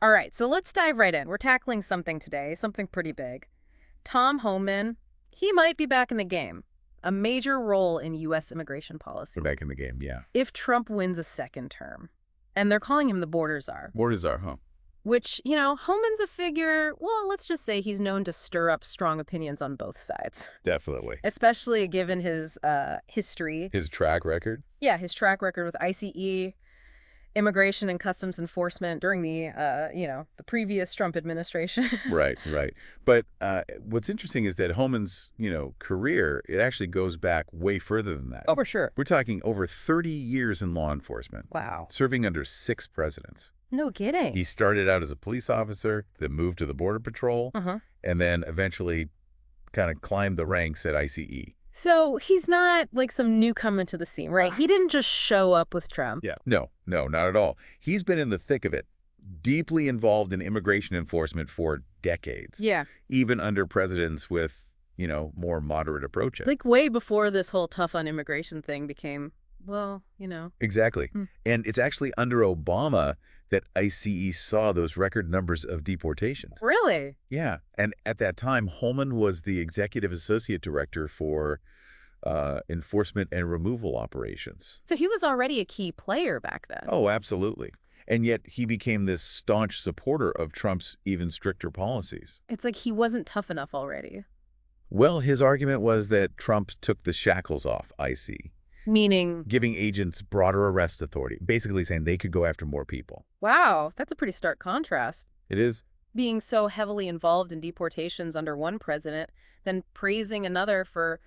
All right, so let's dive right in. We're tackling something today, something pretty big. Tom Homan, he might be back in the game. A major role in U.S. immigration policy. We're back in the game, yeah. If Trump wins a second term. And they're calling him the border czar. Border czar, huh? Which, Homan's a figure, well, let's just say he's known to stir up strong opinions on both sides. Definitely. Especially given his history. His track record? Yeah, his track record with ICE, Immigration and Customs Enforcement during the previous Trump administration. Right. But what's interesting is that Homan's, career, it actually goes back way further than that. Oh, for sure. We're talking over 30 years in law enforcement. Wow. Serving under 6 presidents. No kidding. He started out as a police officer, then moved to the Border Patrol, and then eventually kind of climbed the ranks at ICE. So he's not like some newcomer to the scene, right? He didn't just show up with Trump. Yeah. No, not at all. He's been in the thick of it, deeply involved in immigration enforcement for decades. Yeah. Even under presidents with, more moderate approaches. Like way before this whole tough on immigration thing became, Exactly. And it's actually under Obama that ICE saw those record numbers of deportations. Really? Yeah. And at that time, Homan was the executive associate director for enforcement and removal operations. So he was already a key player back then. Oh, absolutely. And yet he became this staunch supporter of Trump's even stricter policies. It's like he wasn't tough enough already. Well, his argument was that Trump took the shackles off ICE. Meaning? Giving agents broader arrest authority, basically saying they could go after more people. Wow, that's a pretty stark contrast. It is. Being so heavily involved in deportations under one president, then praising another for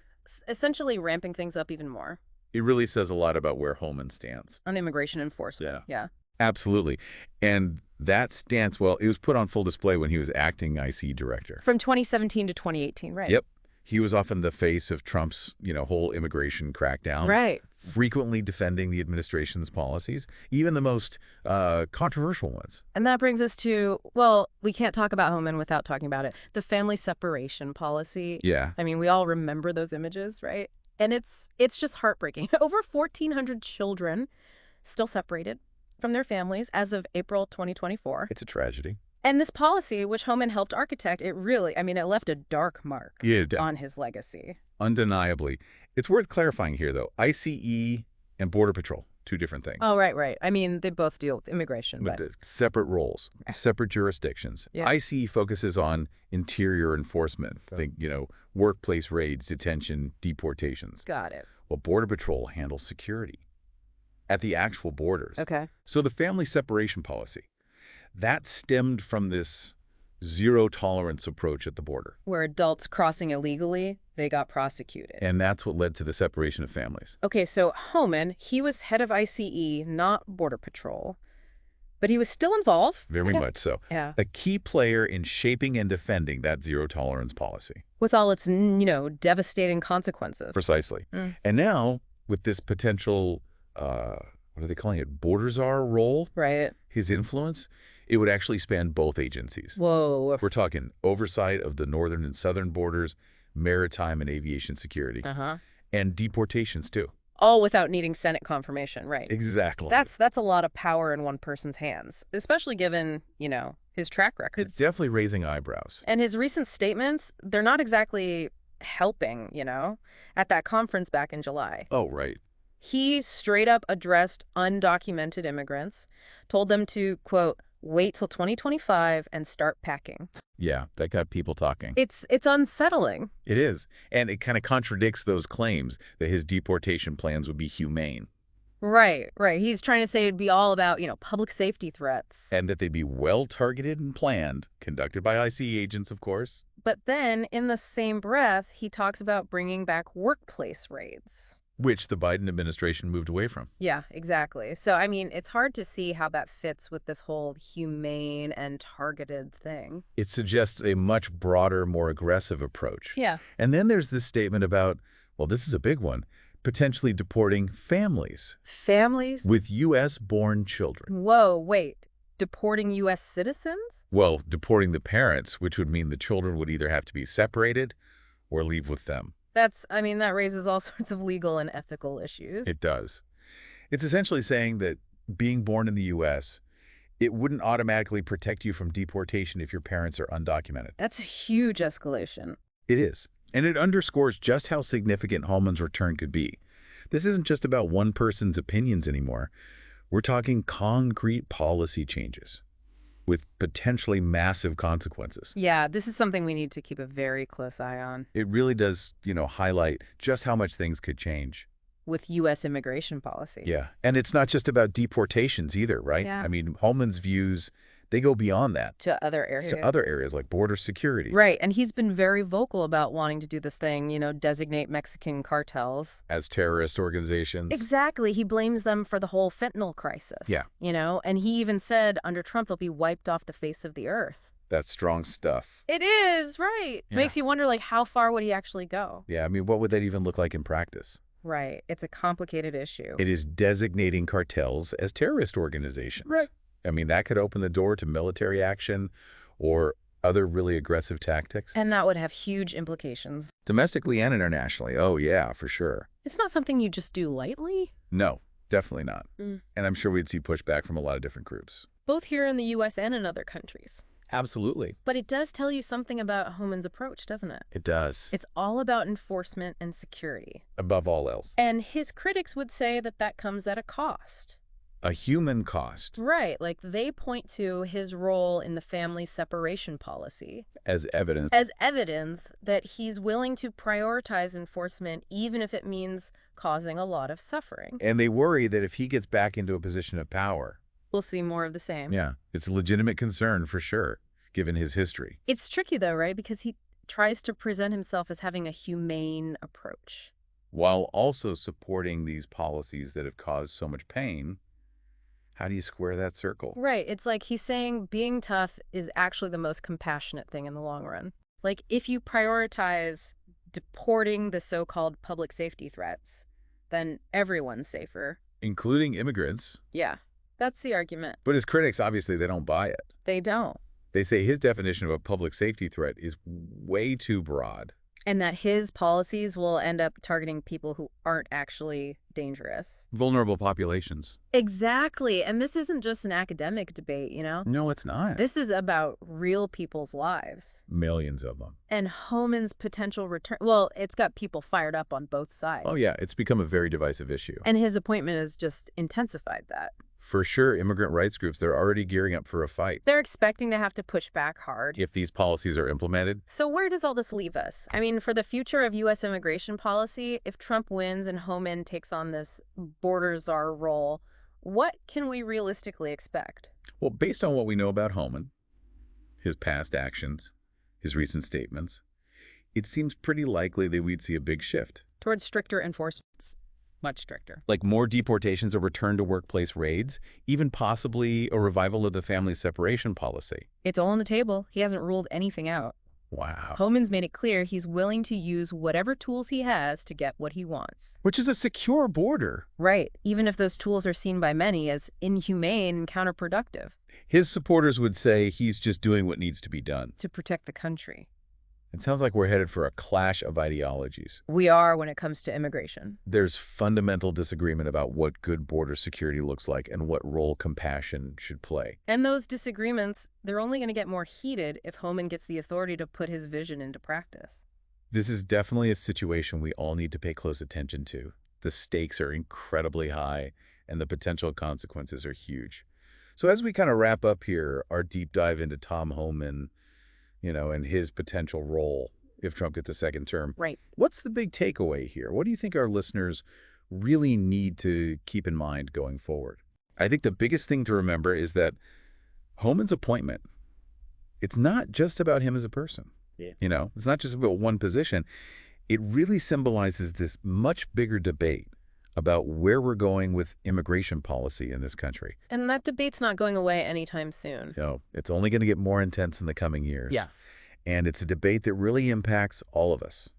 essentially ramping things up even more. It really says a lot about where Homan stands. On immigration enforcement. Yeah. Absolutely. And that stance, well, it was put on full display when he was acting IC director. From 2017 to 2018, right? Yep. He was often the face of Trump's, whole immigration crackdown. Right. Frequently defending the administration's policies, even the most controversial ones. And that brings us to, well, we can't talk about Homan without talking about it. The family separation policy. Yeah. I mean, we all remember those images, right? And it's just heartbreaking. Over 1,400 children still separated from their families as of April 2024. It's a tragedy. And this policy, which Homan helped architect, it left a dark mark on his legacy. Undeniably. It's worth clarifying here, though. ICE and Border Patrol, two different things. Oh, right. I mean, they both deal with immigration. But separate roles, separate jurisdictions. Yeah. ICE focuses on interior enforcement. Think, workplace raids, detention, deportations. Got it. Well, Border Patrol handles security at the actual borders. Okay. So the family separation policy, that stemmed from this zero-tolerance approach at the border. Where adults crossing illegally, they got prosecuted. And that's what led to the separation of families. Okay, so Homan, he was head of ICE, not Border Patrol, but he was still involved. Very much so. Yeah. A key player in shaping and defending that zero-tolerance policy. With all its, devastating consequences. Precisely. And now, with this potential, what are they calling it, border czar role? Right. His influence, it would actually span both agencies. Whoa. We're talking oversight of the northern and southern borders, maritime and aviation security, and deportations, too. All without needing Senate confirmation, right? Exactly. That's a lot of power in one person's hands, especially given, his track record. It's definitely raising eyebrows. And his recent statements, they're not exactly helping, at that conference back in July. Oh, right. He straight up addressed undocumented immigrants, told them to, quote, wait till 2025 and start packing. Yeah, that got people talking. It's unsettling. It is. And it kind of contradicts those claims that his deportation plans would be humane. Right. He's trying to say it'd be all about, public safety threats. And that they'd be well-targeted and planned, conducted by ICE agents, of course. But then, in the same breath, he talks about bringing back workplace raids. Which the Biden administration moved away from. Yeah, exactly. So, I mean, it's hard to see how that fits with this whole humane and targeted thing. It suggests a much broader, more aggressive approach. Yeah. And then there's this statement about, well, this is a big one, potentially deporting families. Families? With U.S.-born children. Whoa, wait. Deporting U.S. citizens? Well, deporting the parents, which would mean the children would either have to be separated or leave with them. That raises all sorts of legal and ethical issues. It does. It's essentially saying that being born in the U.S. It wouldn't automatically protect you from deportation if your parents are undocumented. That's a huge escalation. It is. And it underscores just how significant Homan's return could be. This isn't just about one person's opinions anymore. We're talking concrete policy changes with potentially massive consequences. Yeah, this is something we need to keep a very close eye on. It really does, highlight just how much things could change. With U.S. immigration policy. Yeah. And it's not just about deportations either, right? Yeah. I mean, Homan's views, they go beyond that To other areas. to other areas like border security. Right, and he's been very vocal about wanting to do this thing, designate Mexican cartels. As terrorist organizations. Exactly. He blames them for the whole fentanyl crisis. Yeah. And he even said under Trump they'll be wiped off the face of the earth. That's strong stuff. It is, right. Yeah. Makes you wonder, how far would he actually go? Yeah, I mean, what would that even look like in practice? Right. It's a complicated issue. It is designating cartels as terrorist organizations. Right. I mean, that could open the door to military action or other really aggressive tactics. And that would have huge implications. Domestically and internationally. Oh, yeah, for sure. It's not something you just do lightly. No, definitely not. Mm. And I'm sure we'd see pushback from a lot of different groups. Both here in the U.S. and in other countries. Absolutely. But it does tell you something about Homan's approach, doesn't it? It does. It's all about enforcement and security. Above all else. And his critics would say that that comes at a cost. A human cost. Right. They point to his role in the family separation policy As evidence. as evidence that he's willing to prioritize enforcement even if it means causing a lot of suffering. And they worry that if he gets back into a position of power. We'll see more of the same. Yeah, it's a legitimate concern for sure, given his history. It's tricky, though, right? Because he tries to present himself as having a humane approach. While also supporting these policies that have caused so much pain, how do you square that circle? Right. It's like he's saying being tough is actually the most compassionate thing in the long run. If you prioritize deporting the so-called public safety threats, then everyone's safer. Including immigrants. Yeah, that's the argument. But his critics, obviously, they don't buy it. They don't. They say his definition of a public safety threat is way too broad. And that his policies will end up targeting people who aren't actually dangerous. Vulnerable populations. Exactly. And this isn't just an academic debate, No, it's not. This is about real people's lives. Millions of them. And Homan's potential return. Well, it's got people fired up on both sides. Oh, yeah, it's become a very divisive issue. And his appointment has just intensified that. For sure, immigrant rights groups, they're already gearing up for a fight. They're expecting to have to push back hard. If these policies are implemented. So where does all this leave us? I mean, for the future of U.S. immigration policy, if Trump wins and Homan takes on this border czar role, what can we realistically expect? Well, based on what we know about Homan, his past actions, his recent statements, it seems pretty likely that we'd see a big shift. Towards stricter enforcements. Much stricter. Like more deportations or return to workplace raids, even possibly a revival of the family separation policy. It's all on the table. He hasn't ruled anything out. Wow. Homan's made it clear he's willing to use whatever tools he has to get what he wants. Which is a secure border. Right, even if those tools are seen by many as inhumane and counterproductive. His supporters would say he's just doing what needs to be done. To protect the country. It sounds like we're headed for a clash of ideologies. We are when it comes to immigration. There's fundamental disagreement about what good border security looks like and what role compassion should play. And those disagreements, they're only going to get more heated if Homan gets the authority to put his vision into practice. This is definitely a situation we all need to pay close attention to. The stakes are incredibly high and the potential consequences are huge. So as we kind of wrap up here, our deep dive into Tom Homan, and his potential role if Trump gets a second term. Right. What's the big takeaway here? What do you think our listeners really need to keep in mind going forward? I think the biggest thing to remember is that Homan's appointment, it's not just about him as a person. Yeah. It's not just about one position. It really symbolizes this much bigger debate about where we're going with immigration policy in this country. And that debate's not going away anytime soon. No, it's only going to get more intense in the coming years. Yeah. And it's a debate that really impacts all of us,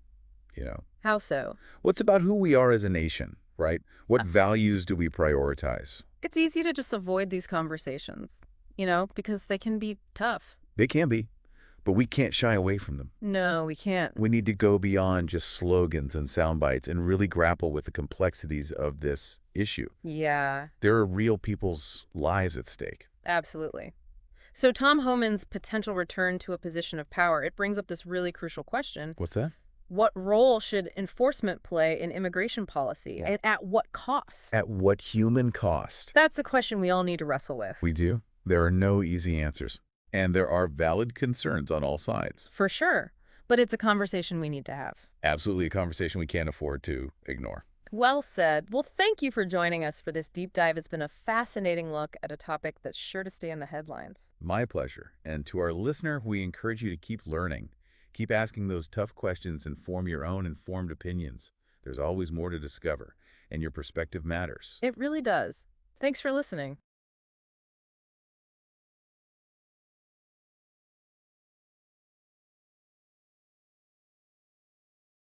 How so? Well, it's about who we are as a nation, right? What values do we prioritize? It's easy to just avoid these conversations, because they can be tough. They can be, but we can't shy away from them. No, we can't. We need to go beyond just slogans and sound bites and really grapple with the complexities of this issue. Yeah. There are real people's lives at stake. Absolutely. So Tom Homan's potential return to a position of power, it brings up this really crucial question. What's that? What role should enforcement play in immigration policy, Yeah. and at what cost? At what human cost? That's a question we all need to wrestle with. We do. There are no easy answers. And there are valid concerns on all sides. For sure. But it's a conversation we need to have. Absolutely a conversation we can't afford to ignore. Well said. Well, thank you for joining us for this deep dive. It's been a fascinating look at a topic that's sure to stay in the headlines. My pleasure. And to our listener, we encourage you to keep learning. Keep asking those tough questions and form your own informed opinions. There's always more to discover, and your perspective matters. It really does. Thanks for listening.